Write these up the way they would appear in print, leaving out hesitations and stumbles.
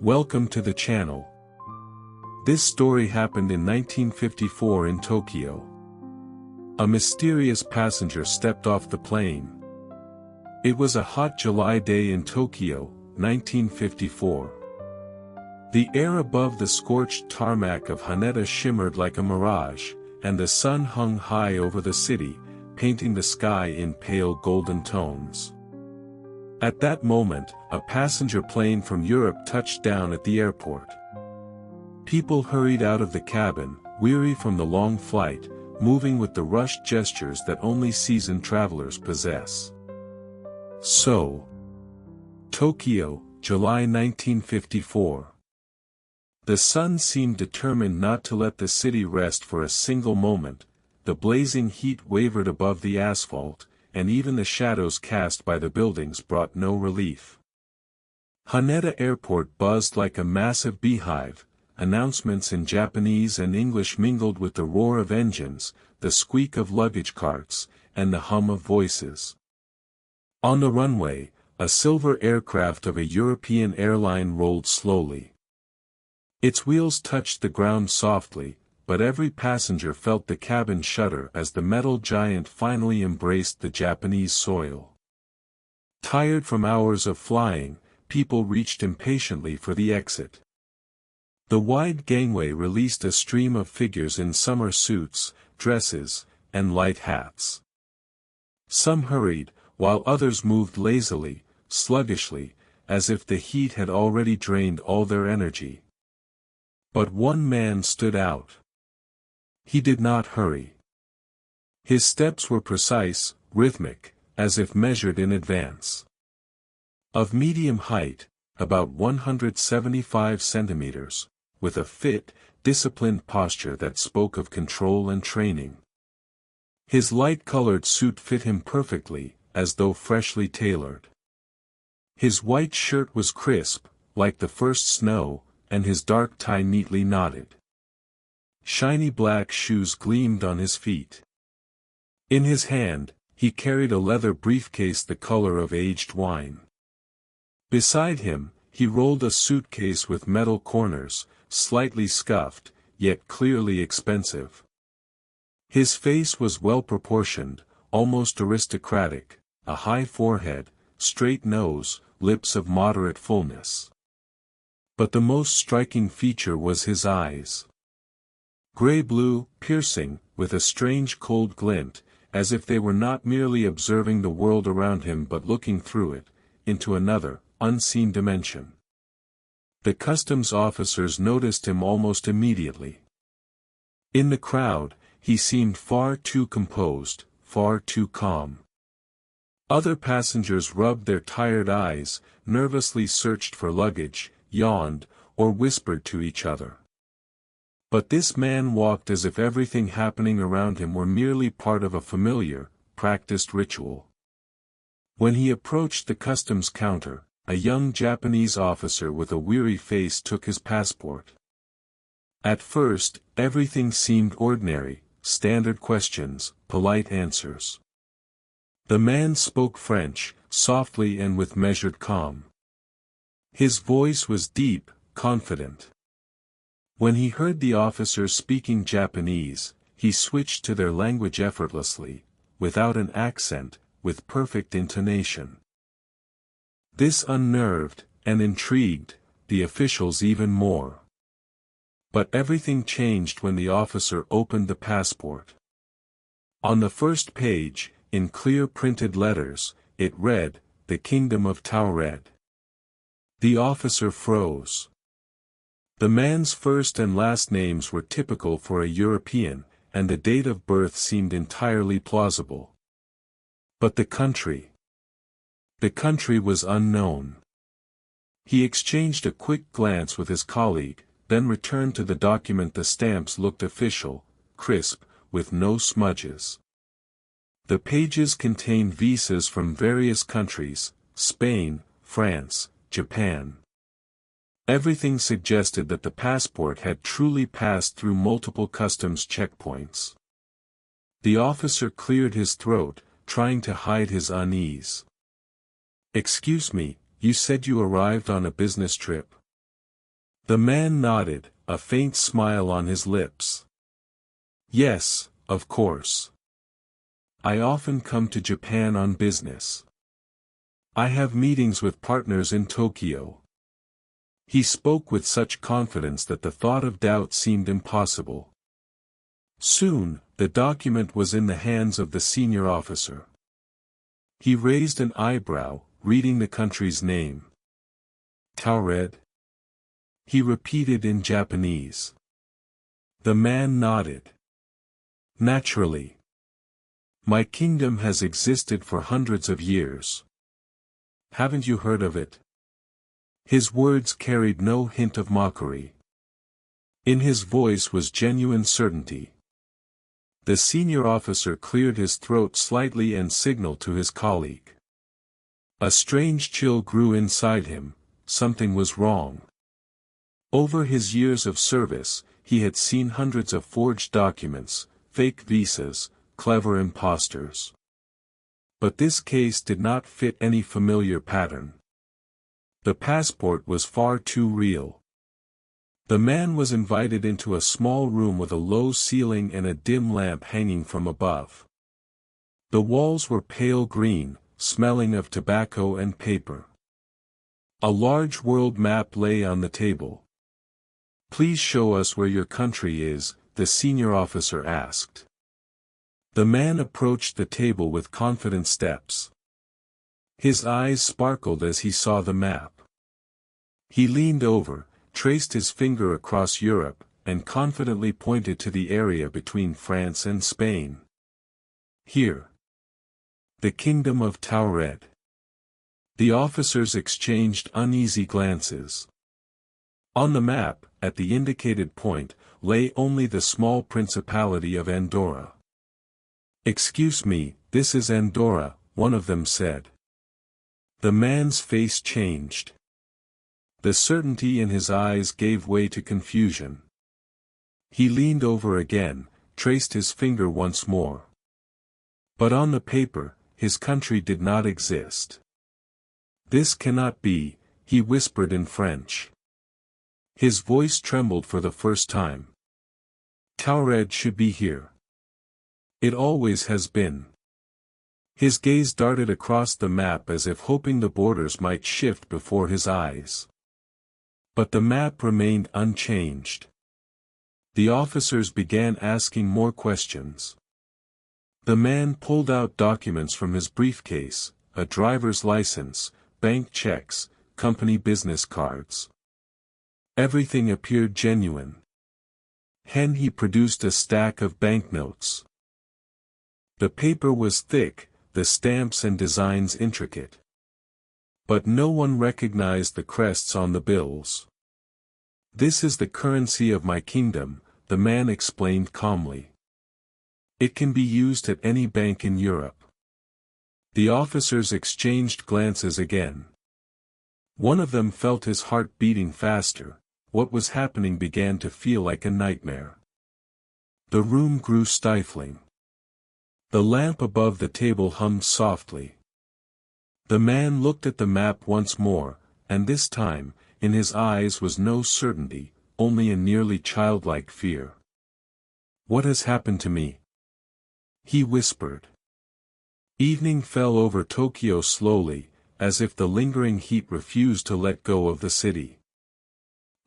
Welcome to the channel. This story happened in 1954 in Tokyo. A mysterious passenger stepped off the plane. It was a hot July day in Tokyo, 1954. The air above the scorched tarmac of Haneda shimmered like a mirage, and the sun hung high over the city, painting the sky in pale golden tones. At that moment, a passenger plane from Europe touched down at the airport. People hurried out of the cabin, weary from the long flight, moving with the rushed gestures that only seasoned travelers possess. So, Tokyo, July 1954. The sun seemed determined not to let the city rest for a single moment. The blazing heat wavered above the asphalt, and even the shadows cast by the buildings brought no relief. Haneda Airport buzzed like a massive beehive, announcements in Japanese and English mingled with the roar of engines, the squeak of luggage carts, and the hum of voices. On the runway, a silver aircraft of a European airline rolled slowly. Its wheels touched the ground softly, but every passenger felt the cabin shudder as the metal giant finally embraced the Japanese soil. Tired from hours of flying, people reached impatiently for the exit. The wide gangway released a stream of figures in summer suits, dresses, and light hats. Some hurried, while others moved lazily, sluggishly, as if the heat had already drained all their energy. But one man stood out. He did not hurry. His steps were precise, rhythmic, as if measured in advance. Of medium height, about 175 centimeters, with a fit, disciplined posture that spoke of control and training. His light-colored suit fit him perfectly, as though freshly tailored. His white shirt was crisp, like the first snow, and his dark tie neatly knotted. Shiny black shoes gleamed on his feet. In his hand, he carried a leather briefcase the color of aged wine. Beside him, he rolled a suitcase with metal corners, slightly scuffed, yet clearly expensive. His face was well-proportioned, almost aristocratic, a high forehead, straight nose, lips of moderate fullness. But the most striking feature was his eyes. Gray-blue, piercing, with a strange cold glint, as if they were not merely observing the world around him but looking through it, into another, unseen dimension. The customs officers noticed him almost immediately. In the crowd, he seemed far too composed, far too calm. Other passengers rubbed their tired eyes, nervously searched for luggage, yawned, or whispered to each other. But this man walked as if everything happening around him were merely part of a familiar, practiced ritual. When he approached the customs counter, a young Japanese officer with a weary face took his passport. At first, everything seemed ordinary, standard questions, polite answers. The man spoke French, softly and with measured calm. His voice was deep, confident. When he heard the officers speaking Japanese, he switched to their language effortlessly, without an accent, with perfect intonation. This unnerved, and intrigued, the officials even more. But everything changed when the officer opened the passport. On the first page, in clear printed letters, it read, "The Kingdom of Taured." The officer froze. The man's first and last names were typical for a European, and the date of birth seemed entirely plausible. But the country? The country was unknown. He exchanged a quick glance with his colleague, then returned to the document. The stamps looked official, crisp, with no smudges. The pages contained visas from various countries, Spain, France, Japan. Everything suggested that the passport had truly passed through multiple customs checkpoints. The officer cleared his throat, trying to hide his unease. "Excuse me, you said you arrived on a business trip?" The man nodded, a faint smile on his lips. Yes, of course. I often come to Japan on business. I have meetings with partners in Tokyo. He spoke with such confidence that the thought of doubt seemed impossible. Soon, the document was in the hands of the senior officer. He raised an eyebrow, reading the country's name. Taured? He repeated in Japanese. The man nodded. Naturally. My kingdom has existed for hundreds of years. Haven't you heard of it? His words carried no hint of mockery. In his voice was genuine certainty. The senior officer cleared his throat slightly and signaled to his colleague. A strange chill grew inside him, something was wrong. Over his years of service, he had seen hundreds of forged documents, fake visas, clever imposters. But this case did not fit any familiar pattern. The passport was far too real. The man was invited into a small room with a low ceiling and a dim lamp hanging from above. The walls were pale green, smelling of tobacco and paper. A large world map lay on the table. Please show us where your country is, the senior officer asked. The man approached the table with confident steps. His eyes sparkled as he saw the map. He leaned over, traced his finger across Europe, and confidently pointed to the area between France and Spain. Here. The Kingdom of Taured. The officers exchanged uneasy glances. On the map, at the indicated point, lay only the small principality of Andorra. Excuse me, this is Andorra, one of them said. The man's face changed. The certainty in his eyes gave way to confusion. He leaned over again, traced his finger once more. But on the paper, his country did not exist. This cannot be, he whispered in French. His voice trembled for the first time. Taured should be here. It always has been. His gaze darted across the map as if hoping the borders might shift before his eyes. But the map remained unchanged. The officers began asking more questions. The man pulled out documents from his briefcase, a driver's license, bank checks, company business cards. Everything appeared genuine. Then he produced a stack of banknotes. The paper was thick, the stamps and designs intricate. But no one recognized the crests on the bills. This is the currency of my kingdom, the man explained calmly. It can be used at any bank in Europe. The officers exchanged glances again. One of them felt his heart beating faster. What was happening began to feel like a nightmare. The room grew stifling. The lamp above the table hummed softly. The man looked at the map once more, and this time, in his eyes was no certainty, only a nearly childlike fear. What has happened to me? He whispered. Evening fell over Tokyo slowly, as if the lingering heat refused to let go of the city.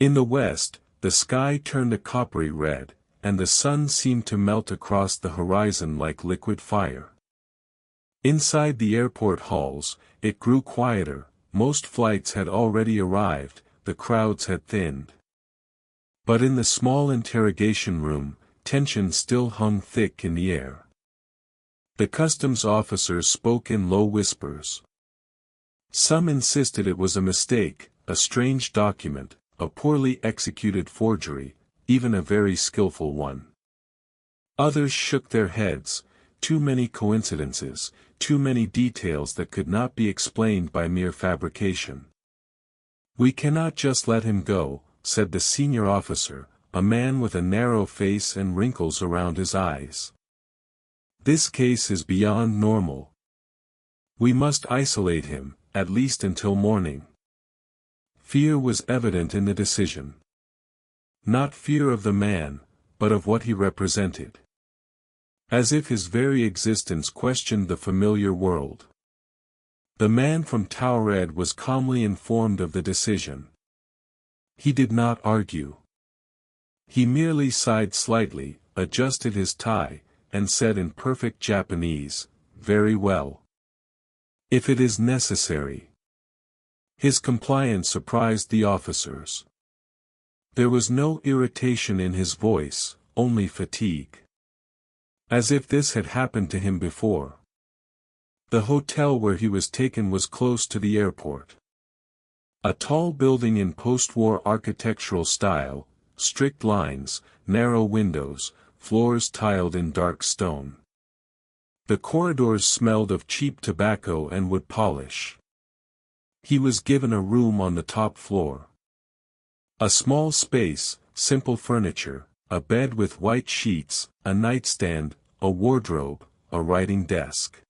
In the west, the sky turned a coppery red, and the sun seemed to melt across the horizon like liquid fire. Inside the airport halls, it grew quieter. Most flights had already arrived, the crowds had thinned. But in the small interrogation room, tension still hung thick in the air. The customs officers spoke in low whispers. Some insisted it was a mistake, a strange document, a poorly executed forgery, even a very skillful one. Others shook their heads, too many coincidences, too many details that could not be explained by mere fabrication. We cannot just let him go, said the senior officer, a man with a narrow face and wrinkles around his eyes. This case is beyond normal. We must isolate him, at least until morning. Fear was evident in the decision. Not fear of the man, but of what he represented. As if his very existence questioned the familiar world. The man from Taured was calmly informed of the decision. He did not argue. He merely sighed slightly, adjusted his tie, and said in perfect Japanese, "Very well. If it is necessary." His compliance surprised the officers. There was no irritation in his voice, only fatigue. As if this had happened to him before. The hotel where he was taken was close to the airport. A tall building in post-war architectural style, strict lines, narrow windows, floors tiled in dark stone. The corridors smelled of cheap tobacco and wood polish. He was given a room on the top floor. A small space, simple furniture, a bed with white sheets, a nightstand, a wardrobe, a writing desk.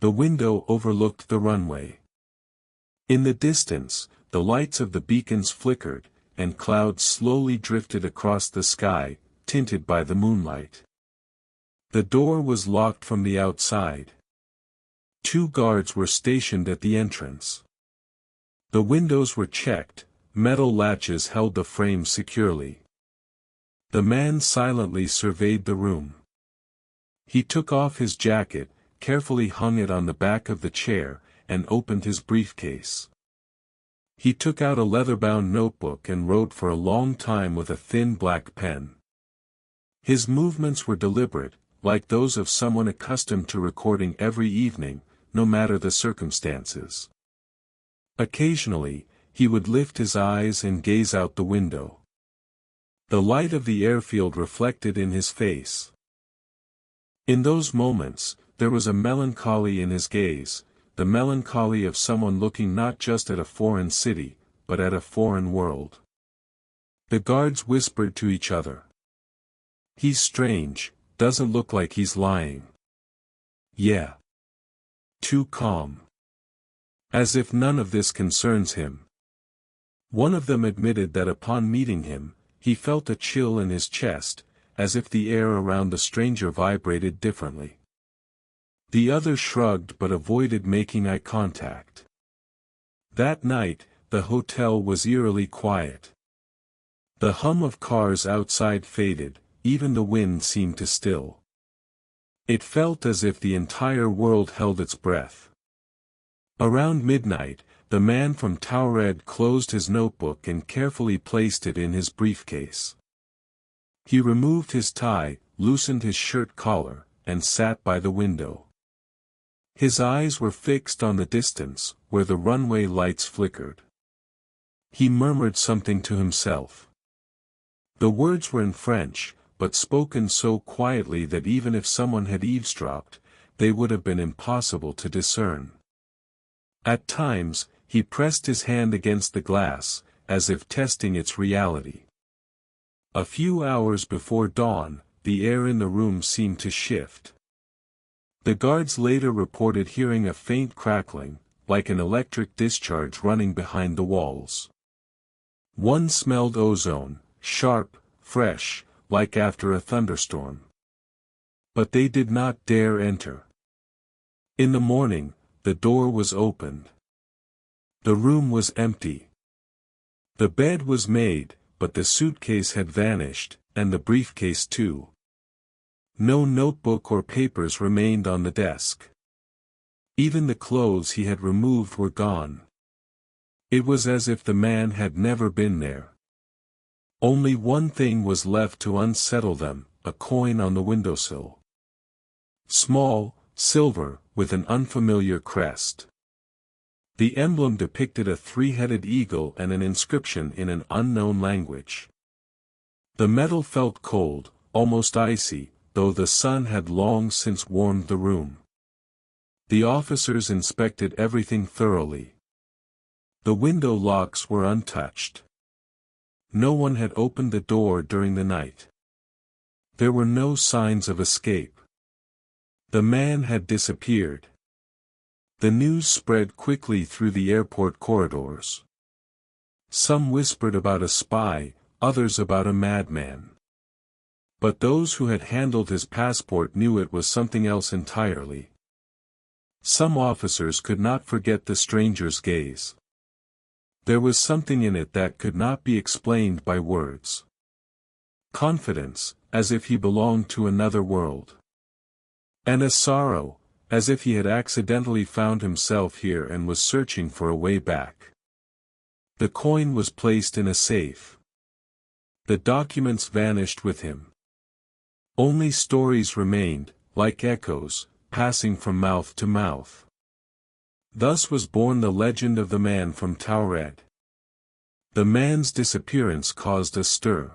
The window overlooked the runway. In the distance, the lights of the beacons flickered, and clouds slowly drifted across the sky, tinted by the moonlight. The door was locked from the outside. 2 guards were stationed at the entrance. The windows were checked, metal latches held the frame securely. The man silently surveyed the room. He took off his jacket, carefully hung it on the back of the chair, and opened his briefcase. He took out a leather-bound notebook and wrote for a long time with a thin black pen. His movements were deliberate, like those of someone accustomed to recording every evening, no matter the circumstances. Occasionally, he would lift his eyes and gaze out the window. The light of the airfield reflected in his face. In those moments, there was a melancholy in his gaze, the melancholy of someone looking not just at a foreign city, but at a foreign world. The guards whispered to each other. "He's strange, doesn't look like he's lying." "Yeah. Too calm. As if none of this concerns him." One of them admitted that upon meeting him, he felt a chill in his chest, as if the air around the stranger vibrated differently. The other shrugged but avoided making eye contact. That night, the hotel was eerily quiet. The hum of cars outside faded, even the wind seemed to still. It felt as if the entire world held its breath. Around midnight, the man from Taured closed his notebook and carefully placed it in his briefcase. He removed his tie, loosened his shirt collar, and sat by the window. His eyes were fixed on the distance, where the runway lights flickered. He murmured something to himself. The words were in French, but spoken so quietly that even if someone had eavesdropped, they would have been impossible to discern. At times, he pressed his hand against the glass, as if testing its reality. A few hours before dawn, the air in the room seemed to shift. The guards later reported hearing a faint crackling, like an electric discharge running behind the walls. One smelled ozone, sharp, fresh, like after a thunderstorm. But they did not dare enter. In the morning, the door was opened. The room was empty. The bed was made, but the suitcase had vanished, and the briefcase too. No notebook or papers remained on the desk. Even the clothes he had removed were gone. It was as if the man had never been there. Only one thing was left to unsettle them, a coin on the windowsill. Small, silver, with an unfamiliar crest. The emblem depicted a 3-headed eagle and an inscription in an unknown language. The metal felt cold, almost icy, though the sun had long since warmed the room. The officers inspected everything thoroughly. The window locks were untouched. No one had opened the door during the night. There were no signs of escape. The man had disappeared. The news spread quickly through the airport corridors. Some whispered about a spy, others about a madman. But those who had handled his passport knew it was something else entirely. Some officers could not forget the stranger's gaze. There was something in it that could not be explained by words. Confidence, as if he belonged to another world. And a sorrow, as if he had accidentally found himself here and was searching for a way back. The coin was placed in a safe. The documents vanished with him. Only stories remained, like echoes, passing from mouth to mouth. Thus was born the legend of the man from Taured. The man's disappearance caused a stir.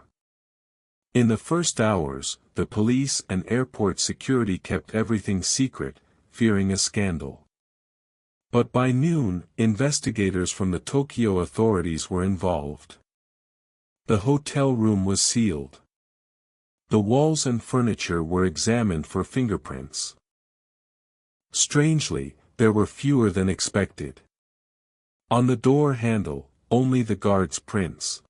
In the first hours, the police and airport security kept everything secret, fearing a scandal. But by noon, investigators from the Tokyo authorities were involved. The hotel room was sealed. The walls and furniture were examined for fingerprints. Strangely, there were fewer than expected. On the door handle, only the guard's prints.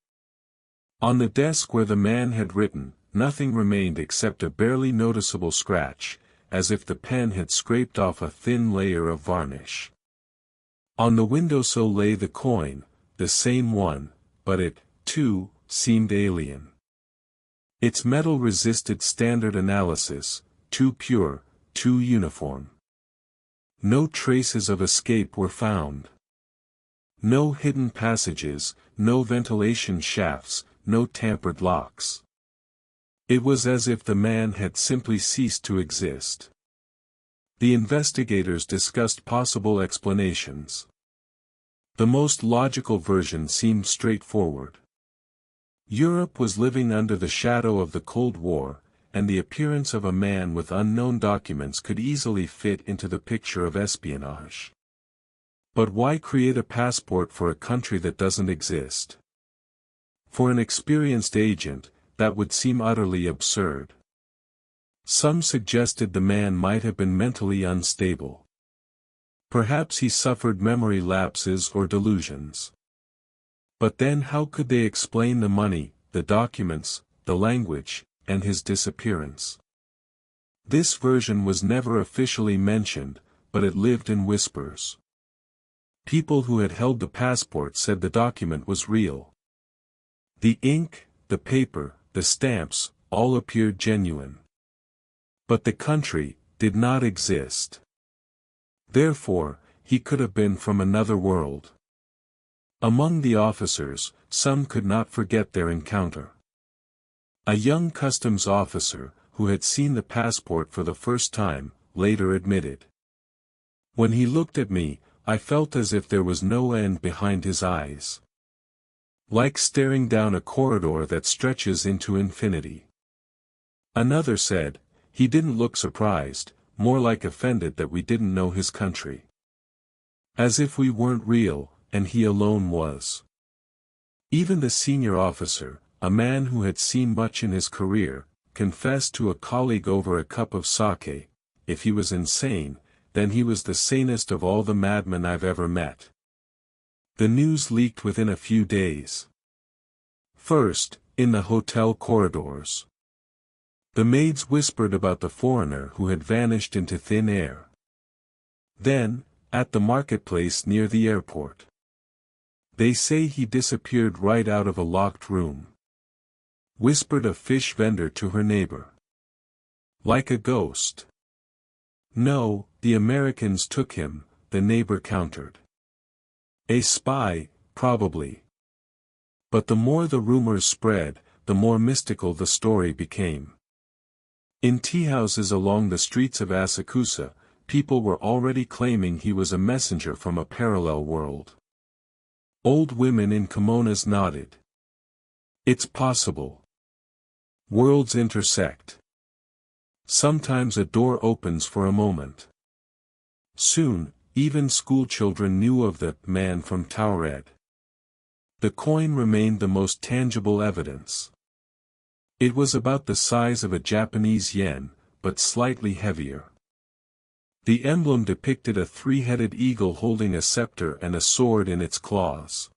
On the desk where the man had written, nothing remained except a barely noticeable scratch, as if the pen had scraped off a thin layer of varnish. On the windowsill lay the coin, the same one, but it, too, seemed alien. Its metal resisted standard analysis, too pure, too uniform. No traces of escape were found. No hidden passages, no ventilation shafts, no tampered locks. It was as if the man had simply ceased to exist. The investigators discussed possible explanations. The most logical version seemed straightforward. Europe was living under the shadow of the Cold War, and the appearance of a man with unknown documents could easily fit into the picture of espionage. But why create a passport for a country that doesn't exist? For an experienced agent, that would seem utterly absurd. Some suggested the man might have been mentally unstable. Perhaps he suffered memory lapses or delusions. But then how could they explain the money, the documents, the language, and his disappearance? This version was never officially mentioned, but it lived in whispers. People who had held the passport said the document was real. The ink, the paper, the stamps, all appeared genuine. But the country did not exist. Therefore, he could have been from another world. Among the officers, some could not forget their encounter. A young customs officer, who had seen the passport for the first time, later admitted. When he looked at me, I felt as if there was no end behind his eyes. Like staring down a corridor that stretches into infinity. Another said, he didn't look surprised, more like offended that we didn't know his country. As if we weren't real, and he alone was. Even the senior officer, a man who had seen much in his career, confessed to a colleague over a cup of sake, if he was insane, then he was the sanest of all the madmen I've ever met. The news leaked within a few days. First, in the hotel corridors. The maids whispered about the foreigner who had vanished into thin air. Then, at the marketplace near the airport. They say he disappeared right out of a locked room. Whispered a fish vendor to her neighbor. Like a ghost. No, the Americans took him, the neighbor countered. A spy, probably. But the more the rumors spread, the more mystical the story became. In teahouses along the streets of Asakusa, people were already claiming he was a messenger from a parallel world. Old women in kimonos nodded. It's possible. Worlds intersect. Sometimes a door opens for a moment. Soon, even schoolchildren knew of the man from Taured. The coin remained the most tangible evidence. It was about the size of a Japanese yen, but slightly heavier. The emblem depicted a three-headed eagle holding a scepter and a sword in its claws.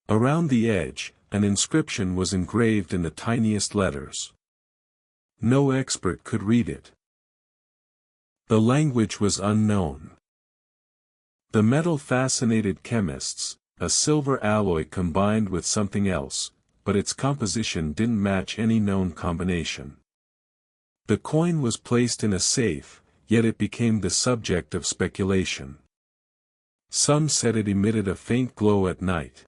Around the edge, an inscription was engraved in the tiniest letters. No expert could read it. The language was unknown. The metal fascinated chemists, a silver alloy combined with something else, but its composition didn't match any known combination. The coin was placed in a safe, yet it became the subject of speculation. Some said it emitted a faint glow at night.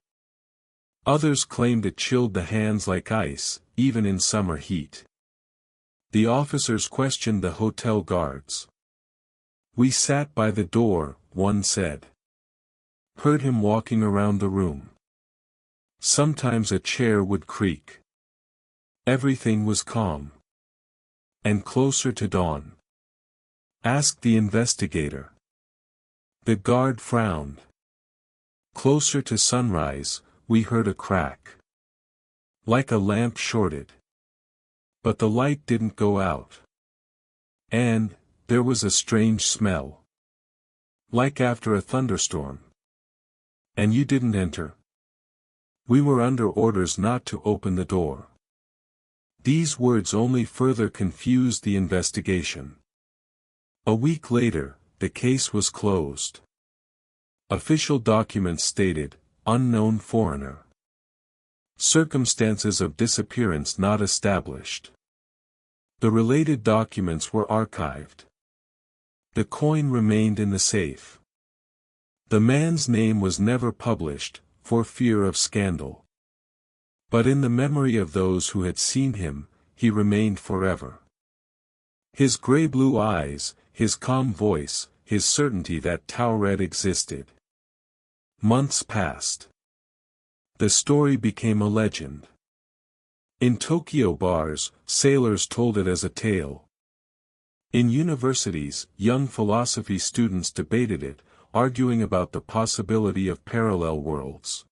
Others claimed it chilled the hands like ice, even in summer heat. The officers questioned the hotel guards. "We sat by the door," one said. "Heard him walking around the room. Sometimes a chair would creak. Everything was calm. And closer to dawn." Asked the investigator. The guard frowned. "Closer to sunrise, we heard a crack. Like a lamp shorted. But the light didn't go out. And there was a strange smell. Like after a thunderstorm. And you didn't enter. We were under orders not to open the door." These words only further confused the investigation. A week later, the case was closed. Official documents stated, "Unknown foreigner. Circumstances of disappearance not established." The related documents were archived. The coin remained in the safe. The man's name was never published, for fear of scandal. But in the memory of those who had seen him, he remained forever. His gray-blue eyes, his calm voice, his certainty that Taured existed. Months passed. The story became a legend. In Tokyo bars, sailors told it as a tale. In universities, young philosophy students debated it, arguing about the possibility of parallel worlds.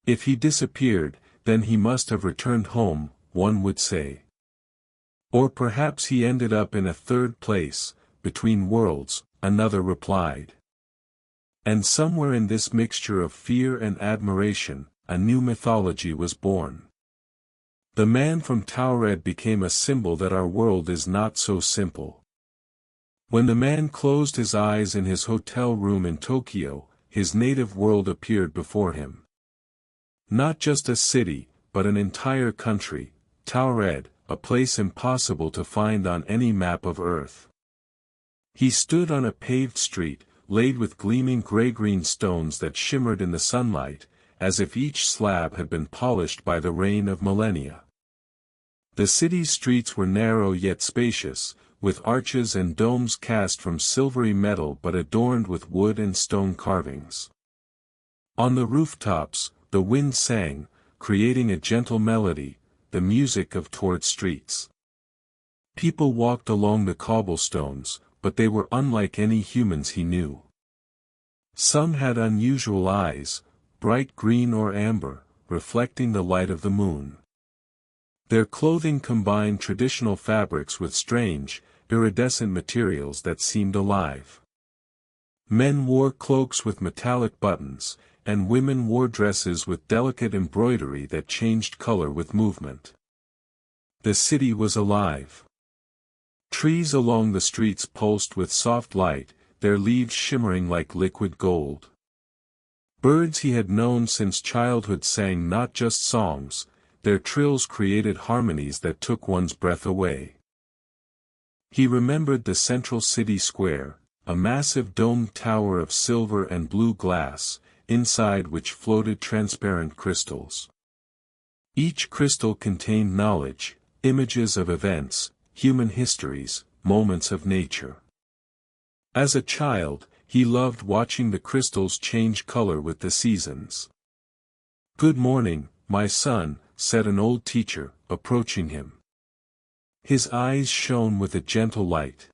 If he disappeared, then he must have returned home, one would say. Or perhaps he ended up in a third place, between worlds, another replied. And somewhere in this mixture of fear and admiration, a new mythology was born. The man from Taured became a symbol that our world is not so simple. When the man closed his eyes in his hotel room in Tokyo, his native world appeared before him. Not just a city, but an entire country, Taured, a place impossible to find on any map of Earth. He stood on a paved street, laid with gleaming gray-green stones that shimmered in the sunlight, as if each slab had been polished by the rain of millennia. The city's streets were narrow yet spacious, with arches and domes cast from silvery metal but adorned with wood and stone carvings. On the rooftops, the wind sang, creating a gentle melody, the music of Taured streets. People walked along the cobblestones, but they were unlike any humans he knew. Some had unusual eyes, bright green or amber, reflecting the light of the moon. Their clothing combined traditional fabrics with strange, iridescent materials that seemed alive. Men wore cloaks with metallic buttons, and women wore dresses with delicate embroidery that changed color with movement. The city was alive. Trees along the streets pulsed with soft light, their leaves shimmering like liquid gold. Birds he had known since childhood sang not just songs, their trills created harmonies that took one's breath away. He remembered the central city square, a massive domed tower of silver and blue glass, inside which floated transparent crystals. Each crystal contained knowledge, images of events, human histories, moments of nature. As a child, he loved watching the crystals change color with the seasons. "Good morning, my son," said an old teacher, approaching him. His eyes shone with a gentle light.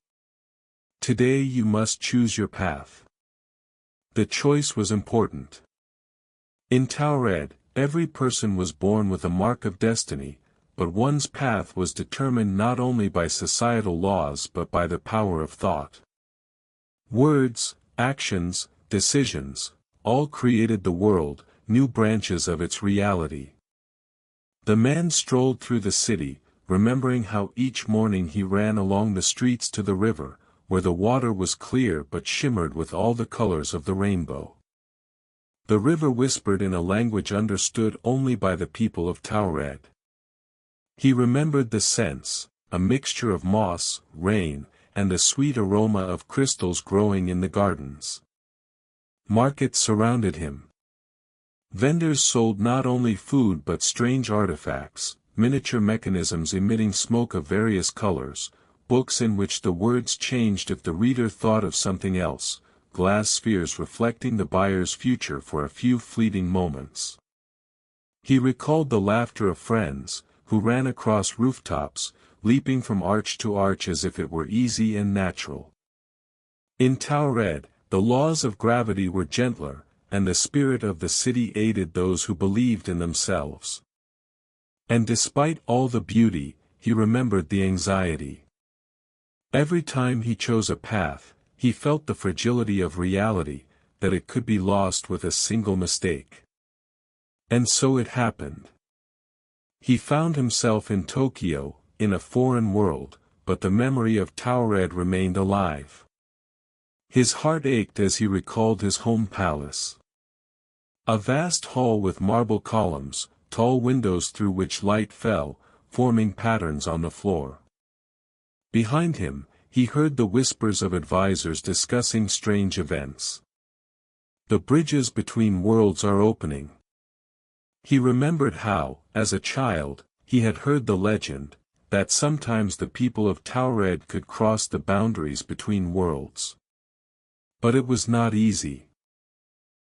"Today you must choose your path." The choice was important. In Taured, every person was born with a mark of destiny, but one's path was determined not only by societal laws but by the power of thought. Words, actions, decisions, all created the world, new branches of its reality. The man strolled through the city, remembering how each morning he ran along the streets to the river, where the water was clear but shimmered with all the colors of the rainbow. The river whispered in a language understood only by the people of Taured. He remembered the scents, a mixture of moss, rain, and the sweet aroma of crystals growing in the gardens. Markets surrounded him. Vendors sold not only food but strange artifacts, miniature mechanisms emitting smoke of various colors, books in which the words changed if the reader thought of something else, glass spheres reflecting the buyer's future for a few fleeting moments. He recalled the laughter of friends, who ran across rooftops, leaping from arch to arch as if it were easy and natural. In Taured, the laws of gravity were gentler, and the spirit of the city aided those who believed in themselves. And despite all the beauty, he remembered the anxiety. Every time he chose a path, he felt the fragility of reality, that it could be lost with a single mistake. And so it happened. He found himself in Tokyo, in a foreign world, but the memory of Taured remained alive. His heart ached as he recalled his home palace. A vast hall with marble columns, tall windows through which light fell, forming patterns on the floor. Behind him, he heard the whispers of advisors discussing strange events. The bridges between worlds are opening. He remembered how, as a child, he had heard the legend, that sometimes the people of Taured could cross the boundaries between worlds. But it was not easy.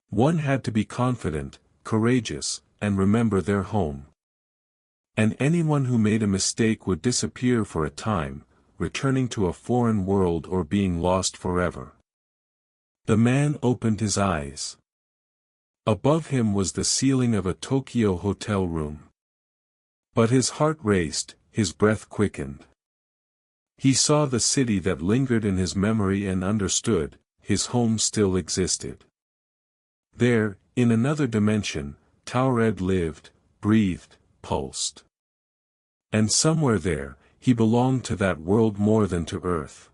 One had to be confident, courageous, and remember their home. And anyone who made a mistake would disappear for a time, returning to a foreign world or being lost forever. The man opened his eyes. Above him was the ceiling of a Tokyo hotel room. But his heart raced, his breath quickened. He saw the city that lingered in his memory and understood, his home still existed. There, in another dimension, Taured lived, breathed, pulsed. And somewhere there, he belonged to that world more than to Earth.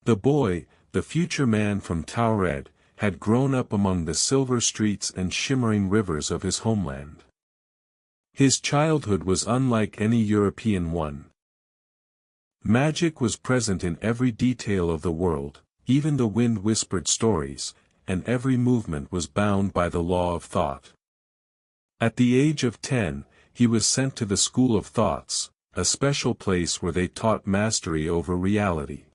The boy, the future man from Taured, had grown up among the silver streets and shimmering rivers of his homeland. His childhood was unlike any European one. Magic was present in every detail of the world, even the wind whispered stories, and every movement was bound by the law of thought. At the age of 10, he was sent to the School of Thoughts, a special place where they taught mastery over reality.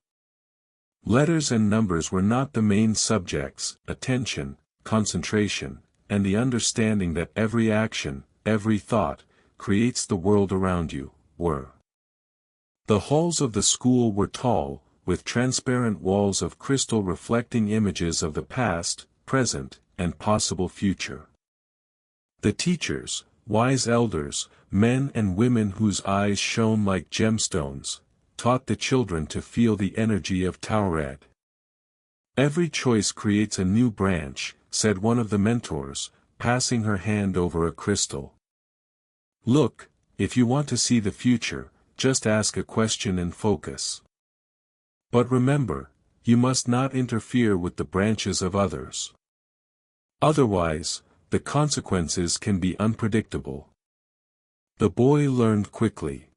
Letters and numbers were not the main subjects. Attention, concentration, and the understanding that every action, every thought, creates the world around you, were. The halls of the school were tall, with transparent walls of crystal reflecting images of the past, present, and possible future. The teachers, wise elders, men and women whose eyes shone like gemstones, taught the children to feel the energy of Taured. Every choice creates a new branch, said one of the mentors, passing her hand over a crystal. Look, if you want to see the future, just ask a question and focus. But remember, you must not interfere with the branches of others. Otherwise, the consequences can be unpredictable. The boy learned quickly.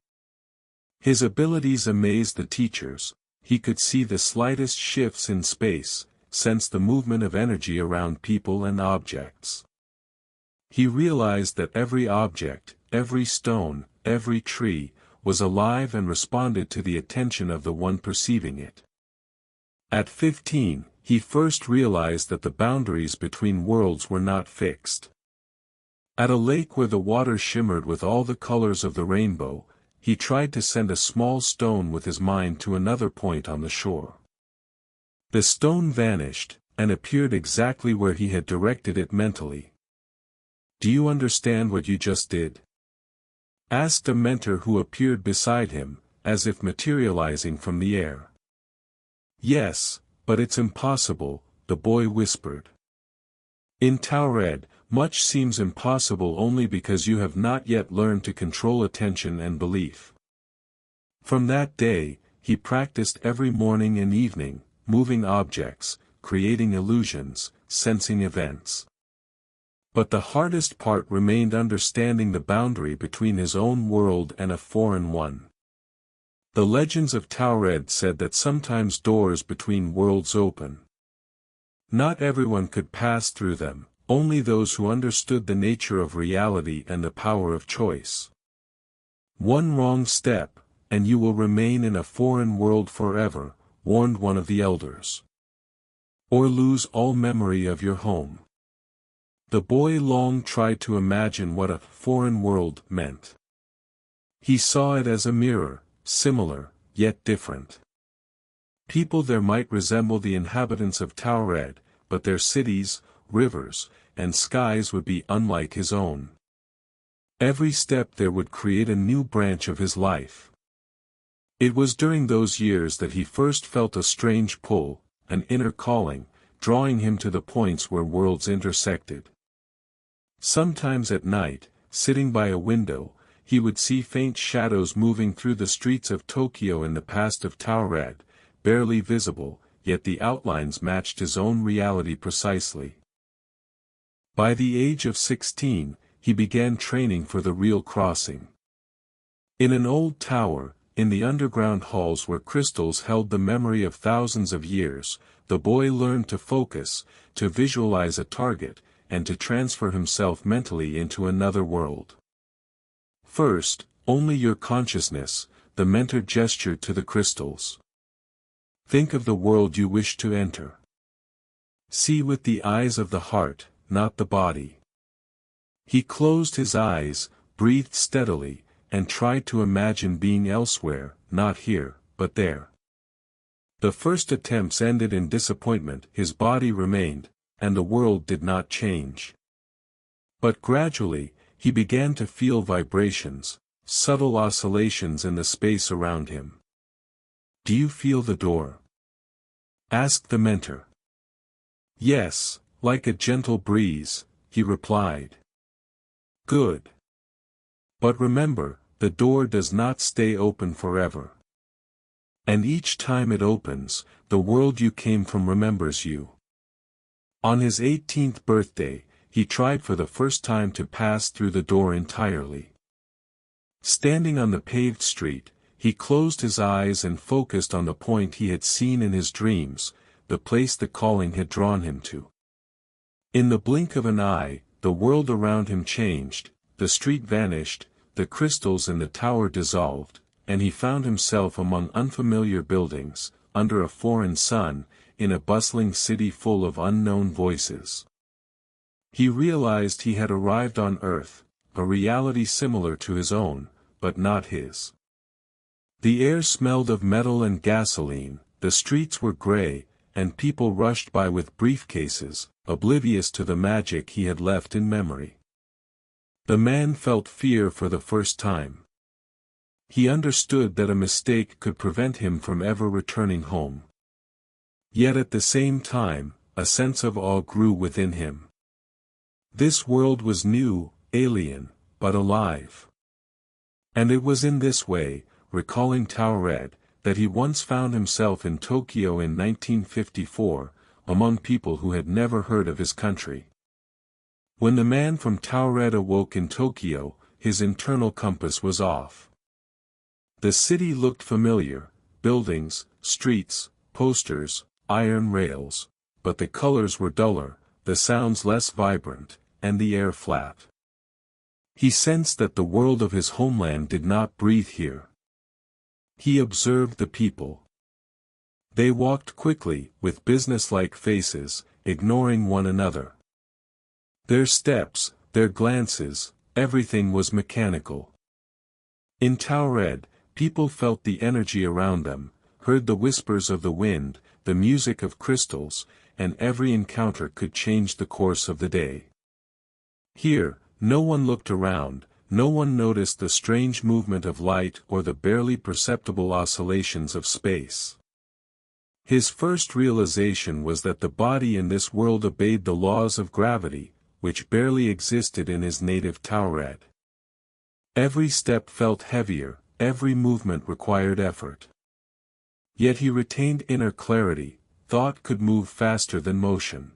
His abilities amazed the teachers. He could see the slightest shifts in space, sense the movement of energy around people and objects. He realized that every object, every stone, every tree, was alive and responded to the attention of the one perceiving it. At 15, he first realized that the boundaries between worlds were not fixed. At a lake where the water shimmered with all the colors of the rainbow, he tried to send a small stone with his mind to another point on the shore. The stone vanished, and appeared exactly where he had directed it mentally. "Do you understand what you just did?" asked a mentor who appeared beside him, as if materializing from the air. "Yes, but it's impossible," the boy whispered. In Taured, much seems impossible only because you have not yet learned to control attention and belief. From that day, he practiced every morning and evening, moving objects, creating illusions, sensing events. But the hardest part remained understanding the boundary between his own world and a foreign one. The legends of Taured said that sometimes doors between worlds open. Not everyone could pass through them, only those who understood the nature of reality and the power of choice. One wrong step, and you will remain in a foreign world forever, warned one of the elders. Or lose all memory of your home. The boy long tried to imagine what a foreign world meant. He saw it as a mirror, similar, yet different. People there might resemble the inhabitants of Taured, but their cities, rivers, and skies would be unlike his own. Every step there would create a new branch of his life. It was during those years that he first felt a strange pull, an inner calling, drawing him to the points where worlds intersected. Sometimes at night, sitting by a window, he would see faint shadows moving through the streets of Tokyo in the past of Taured, barely visible, yet the outlines matched his own reality precisely. By the age of 16, he began training for the real crossing. In an old tower, in the underground halls where crystals held the memory of thousands of years, the boy learned to focus, to visualize a target, and to transfer himself mentally into another world. First, only your consciousness, the mentor gestured to the crystals. Think of the world you wish to enter. See with the eyes of the heart, not the body. He closed his eyes, breathed steadily, and tried to imagine being elsewhere, not here, but there. The first attempts ended in disappointment. His body remained, and the world did not change. But gradually, he began to feel vibrations, subtle oscillations in the space around him. Do you feel the door? Asked the mentor. Yes, like a gentle breeze, he replied. Good. But remember, the door does not stay open forever. And each time it opens, the world you came from remembers you. On his 18th birthday, he tried for the first time to pass through the door entirely. Standing on the paved street, he closed his eyes and focused on the point he had seen in his dreams, the place the calling had drawn him to. In the blink of an eye, the world around him changed, the street vanished, the crystals in the tower dissolved, and he found himself among unfamiliar buildings, under a foreign sun, in a bustling city full of unknown voices. He realized he had arrived on Earth, a reality similar to his own, but not his. The air smelled of metal and gasoline, the streets were gray, and people rushed by with briefcases, oblivious to the magic he had left in memory. The man felt fear for the first time. He understood that a mistake could prevent him from ever returning home. Yet at the same time, a sense of awe grew within him. This world was new, alien, but alive. And it was in this way, recalling Taured, that he once found himself in Tokyo in 1954, among people who had never heard of his country. When the man from Taured awoke in Tokyo, his internal compass was off. The city looked familiar, buildings, streets, posters, iron rails, but the colors were duller, the sounds less vibrant, and the air flat. He sensed that the world of his homeland did not breathe here. He observed the people. They walked quickly, with businesslike faces, ignoring one another. Their steps, their glances, everything was mechanical. In Taured, people felt the energy around them, heard the whispers of the wind, the music of crystals, and every encounter could change the course of the day. Here, no one looked around, no one noticed the strange movement of light or the barely perceptible oscillations of space. His first realization was that the body in this world obeyed the laws of gravity, which barely existed in his native Taured. Every step felt heavier, every movement required effort. Yet he retained inner clarity, thought could move faster than motion.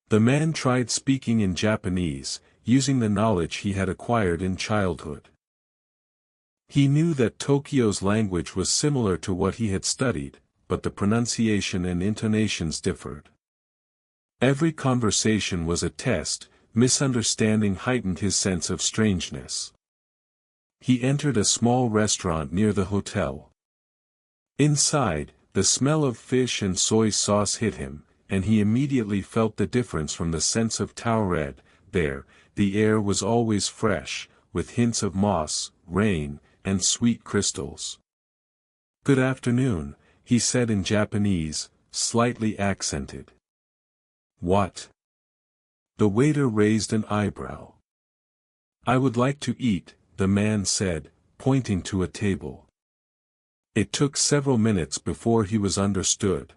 The man tried speaking in Japanese, using the knowledge he had acquired in childhood. He knew that Tokyo's language was similar to what he had studied, but the pronunciation and intonations differed. Every conversation was a test, misunderstanding heightened his sense of strangeness. He entered a small restaurant near the hotel. Inside, the smell of fish and soy sauce hit him, and he immediately felt the difference from the sense of Taured. There, the air was always fresh, with hints of moss, rain, and sweet crystals. "Good afternoon," he said in Japanese, slightly accented. "What?" The waiter raised an eyebrow. "I would like to eat," the man said, pointing to a table. It took several minutes before he was understood.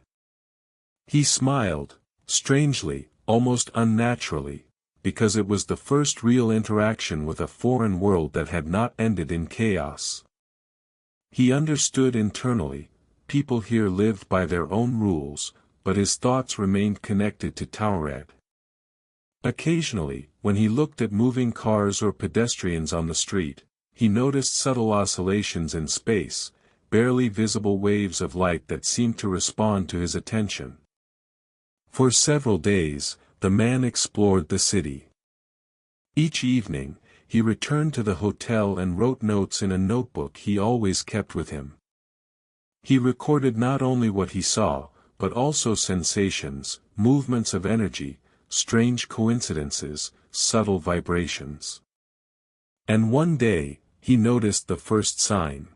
He smiled, strangely, almost unnaturally, because it was the first real interaction with a foreign world that had not ended in chaos. He understood internally, people here lived by their own rules, but his thoughts remained connected to Taured. Occasionally, when he looked at moving cars or pedestrians on the street, he noticed subtle oscillations in space, barely visible waves of light that seemed to respond to his attention. For several days, the man explored the city. Each evening, he returned to the hotel and wrote notes in a notebook he always kept with him. He recorded not only what he saw, but also sensations, movements of energy, strange coincidences, subtle vibrations. And one day, he noticed the first sign.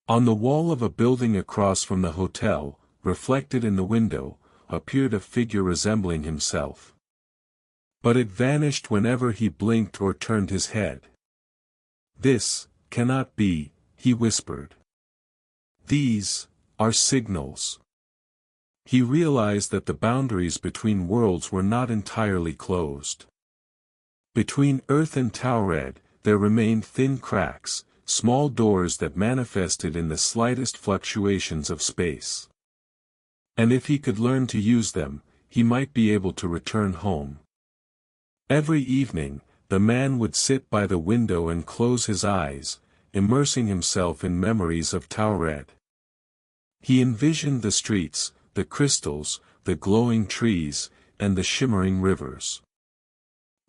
On the wall of a building across from the hotel, reflected in the window, appeared a figure resembling himself. But it vanished whenever he blinked or turned his head. "This cannot be," he whispered. "These are signals." He realized that the boundaries between worlds were not entirely closed. Between Earth and Taured, there remained thin cracks, small doors that manifested in the slightest fluctuations of space. And if he could learn to use them, he might be able to return home. Every evening, the man would sit by the window and close his eyes, immersing himself in memories of Taured. He envisioned the streets, the crystals, the glowing trees, and the shimmering rivers.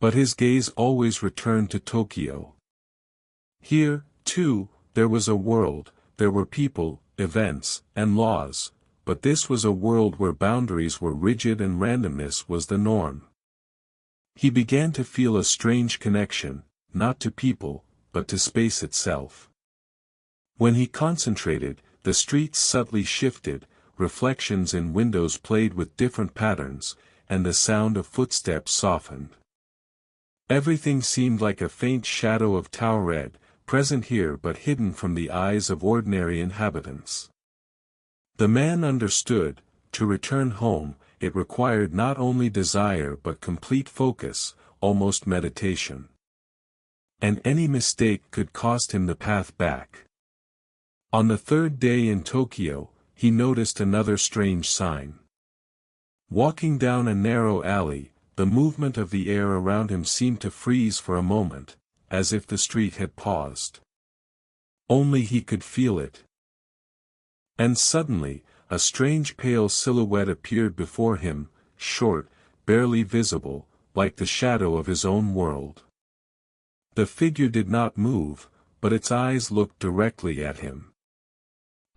But his gaze always returned to Tokyo. Here, too, there was a world, there were people, events, and laws, but this was a world where boundaries were rigid and randomness was the norm. He began to feel a strange connection, not to people, but to space itself. When he concentrated, the streets subtly shifted, reflections in windows played with different patterns, and the sound of footsteps softened. Everything seemed like a faint shadow of Taured, present here but hidden from the eyes of ordinary inhabitants. The man understood, to return home, it required not only desire but complete focus, almost meditation. And any mistake could cost him the path back. On the third day in Tokyo, he noticed another strange sign. Walking down a narrow alley, the movement of the air around him seemed to freeze for a moment, as if the street had paused. Only he could feel it. And suddenly, a strange pale silhouette appeared before him, short, barely visible, like the shadow of his own world. The figure did not move, but its eyes looked directly at him.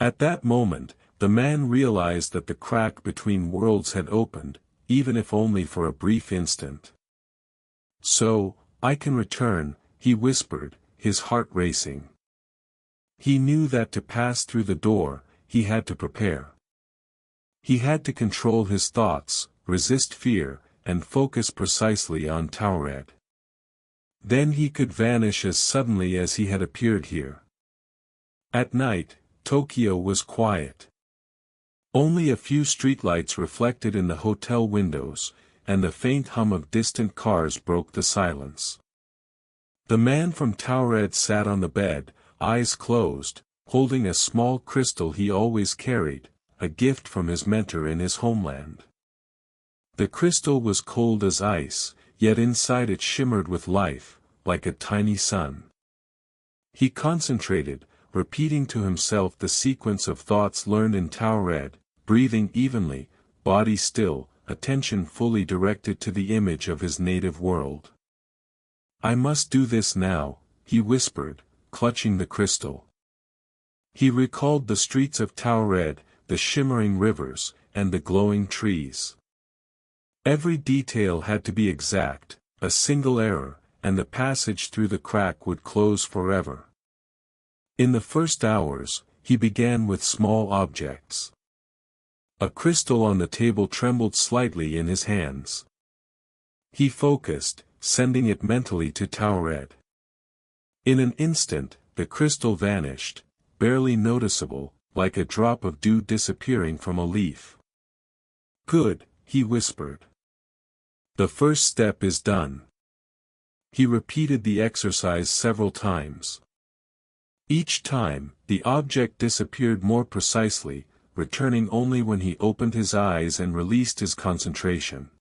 At that moment, the man realized that the crack between worlds had opened, even if only for a brief instant. "So, I can return," he whispered, his heart racing. He knew that to pass through the door, he had to prepare. He had to control his thoughts, resist fear, and focus precisely on Taured. Then he could vanish as suddenly as he had appeared here. At night, Tokyo was quiet. Only a few streetlights reflected in the hotel windows, and the faint hum of distant cars broke the silence. The man from Taured sat on the bed, eyes closed, holding a small crystal he always carried, a gift from his mentor in his homeland. The crystal was cold as ice, yet inside it shimmered with life, like a tiny sun. He concentrated, repeating to himself the sequence of thoughts learned in Taured, breathing evenly, body still, attention fully directed to the image of his native world. "I must do this now," he whispered, clutching the crystal. He recalled the streets of Taured, the shimmering rivers, and the glowing trees. Every detail had to be exact, a single error, and the passage through the crack would close forever. In the first hours, he began with small objects. A crystal on the table trembled slightly in his hands. He focused, sending it mentally to Taured. In an instant, the crystal vanished, barely noticeable, like a drop of dew disappearing from a leaf. "Good," he whispered. "The first step is done." He repeated the exercise several times. Each time, the object disappeared more precisely, returning only when he opened his eyes and released his concentration.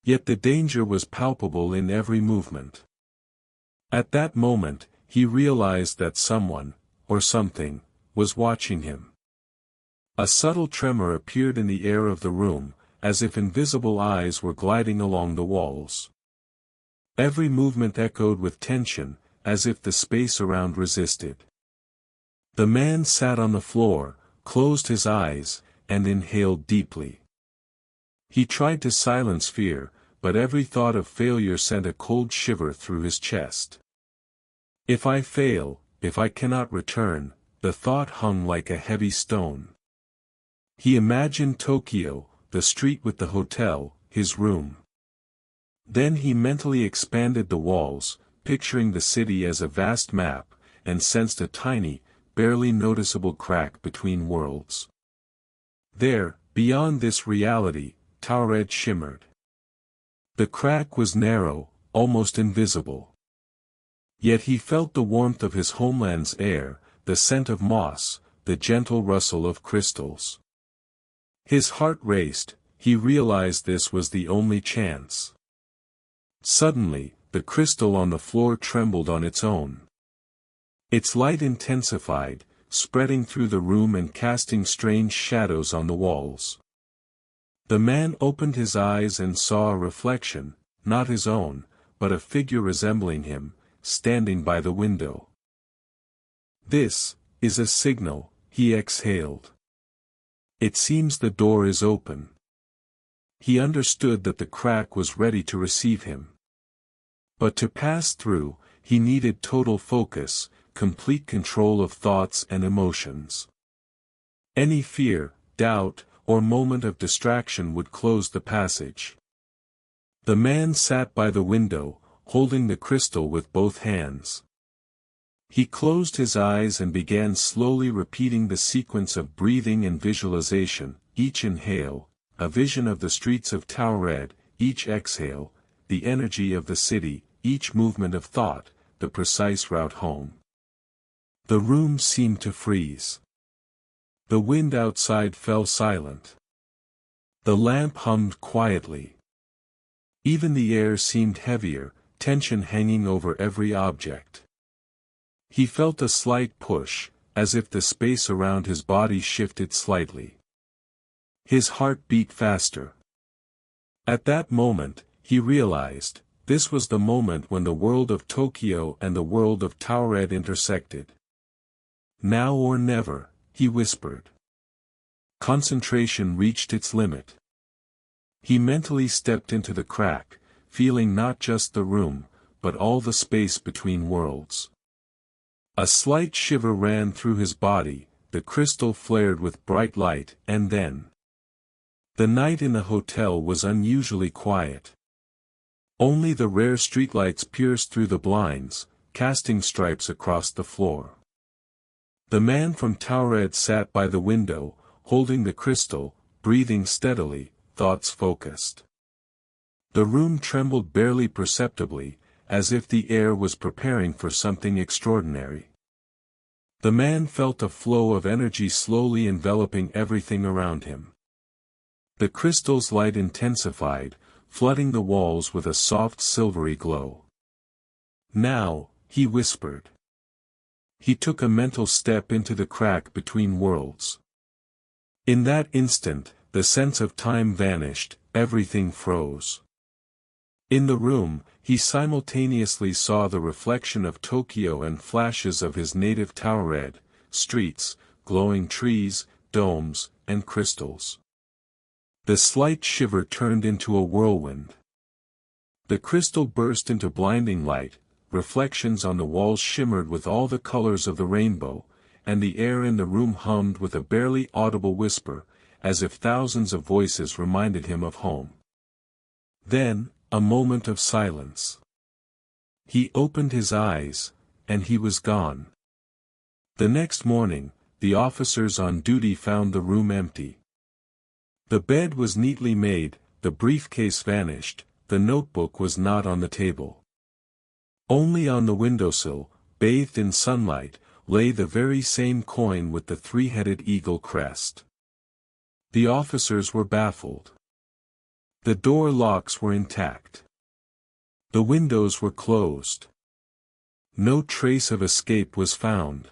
Yet the danger was palpable in every movement. At that moment, he realized that someone, or something, was watching him. A subtle tremor appeared in the air of the room, as if invisible eyes were gliding along the walls. Every movement echoed with tension, as if the space around resisted. The man sat on the floor, closed his eyes, and inhaled deeply. He tried to silence fear, but every thought of failure sent a cold shiver through his chest. "If I fail, if I cannot return," the thought hung like a heavy stone. He imagined Tokyo, the street with the hotel, his room. Then he mentally expanded the walls, picturing the city as a vast map, and sensed a tiny, barely noticeable crack between worlds. There, beyond this reality, Taured shimmered. The crack was narrow, almost invisible. Yet he felt the warmth of his homeland's air, the scent of moss, the gentle rustle of crystals. His heart raced, he realized this was the only chance. Suddenly, the crystal on the floor trembled on its own. Its light intensified, spreading through the room and casting strange shadows on the walls. The man opened his eyes and saw a reflection, not his own, but a figure resembling him, standing by the window. "This is a signal," he exhaled. "It seems the door is open." He understood that the crack was ready to receive him. But to pass through, he needed total focus, complete control of thoughts and emotions. Any fear, doubt, or moment of distraction would close the passage. The man sat by the window, holding the crystal with both hands. He closed his eyes and began slowly repeating the sequence of breathing and visualization, each inhale, a vision of the streets of Taured, each exhale, the energy of the city, each movement of thought, the precise route home. The room seemed to freeze. The wind outside fell silent. The lamp hummed quietly. Even the air seemed heavier, tension hanging over every object. He felt a slight push, as if the space around his body shifted slightly. His heart beat faster. At that moment, he realized, this was the moment when the world of Tokyo and the world of Taured intersected. "Now or never," he whispered. Concentration reached its limit. He mentally stepped into the crack, feeling not just the room, but all the space between worlds. A slight shiver ran through his body, the crystal flared with bright light, and then. The night in the hotel was unusually quiet. Only the rare streetlights pierced through the blinds, casting stripes across the floor. The man from Taured sat by the window, holding the crystal, breathing steadily, thoughts focused. The room trembled barely perceptibly, as if the air was preparing for something extraordinary. The man felt a flow of energy slowly enveloping everything around him. The crystal's light intensified, flooding the walls with a soft silvery glow. "Now," he whispered. He took a mental step into the crack between worlds. In that instant, the sense of time vanished, everything froze. In the room, he simultaneously saw the reflection of Tokyo and flashes of his native Taured, streets, glowing trees, domes, and crystals. The slight shiver turned into a whirlwind. The crystal burst into blinding light, reflections on the walls shimmered with all the colors of the rainbow, and the air in the room hummed with a barely audible whisper, as if thousands of voices reminded him of home. Then, a moment of silence. He opened his eyes, and he was gone. The next morning, the officers on duty found the room empty. The bed was neatly made, the briefcase vanished, the notebook was not on the table. Only on the windowsill, bathed in sunlight, lay the very same coin with the three-headed eagle crest. The officers were baffled. The door locks were intact. The windows were closed. No trace of escape was found.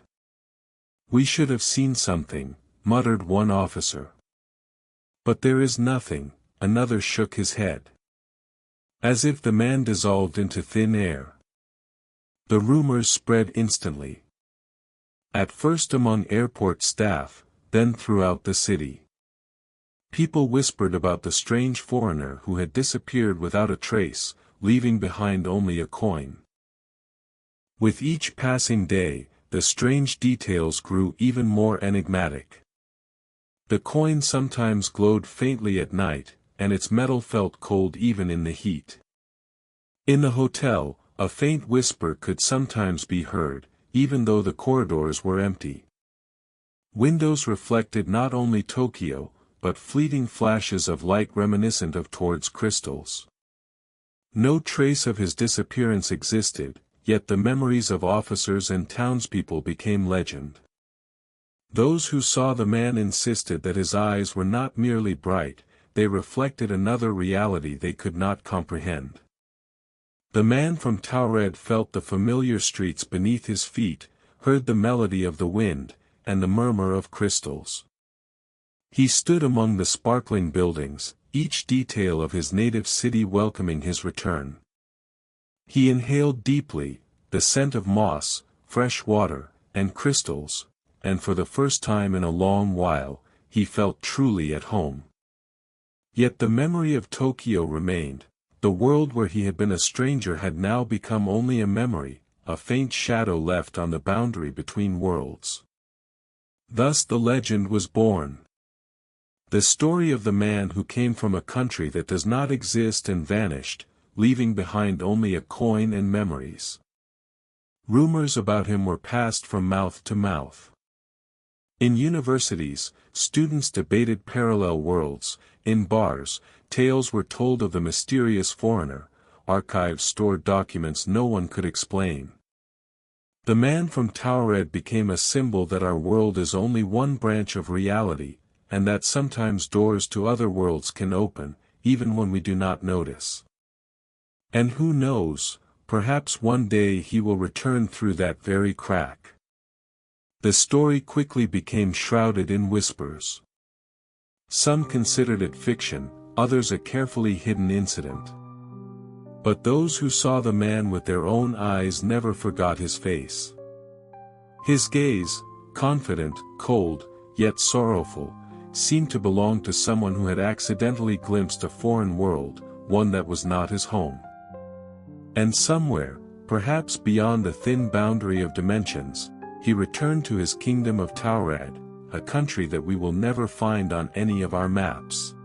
"We should have seen something," muttered one officer. "But there is nothing," another shook his head. As if the man dissolved into thin air. The rumors spread instantly. At first among airport staff, then throughout the city. People whispered about the strange foreigner who had disappeared without a trace, leaving behind only a coin. With each passing day, the strange details grew even more enigmatic. The coin sometimes glowed faintly at night, and its metal felt cold even in the heat. In the hotel, a faint whisper could sometimes be heard, even though the corridors were empty. Windows reflected not only Tokyo, but fleeting flashes of light reminiscent of Taured's crystals. No trace of his disappearance existed, yet the memories of officers and townspeople became legend. Those who saw the man insisted that his eyes were not merely bright, they reflected another reality they could not comprehend. The man from Taured felt the familiar streets beneath his feet, heard the melody of the wind, and the murmur of crystals. He stood among the sparkling buildings, each detail of his native city welcoming his return. He inhaled deeply, the scent of moss, fresh water, and crystals, and for the first time in a long while, he felt truly at home. Yet the memory of Tokyo remained. The world where he had been a stranger had now become only a memory, a faint shadow left on the boundary between worlds. Thus the legend was born. The story of the man who came from a country that does not exist and vanished, leaving behind only a coin and memories. Rumors about him were passed from mouth to mouth. In universities, students debated parallel worlds, in bars, tales were told of the mysterious foreigner, archives stored documents no one could explain. The man from Taured became a symbol that our world is only one branch of reality, and that sometimes doors to other worlds can open, even when we do not notice. And who knows, perhaps one day he will return through that very crack. The story quickly became shrouded in whispers. Some considered it fiction, others a carefully hidden incident. But those who saw the man with their own eyes never forgot his face. His gaze, confident, cold, yet sorrowful, seemed to belong to someone who had accidentally glimpsed a foreign world, one that was not his home. And somewhere, perhaps beyond the thin boundary of dimensions, he returned to his kingdom of Taured, a country that we will never find on any of our maps.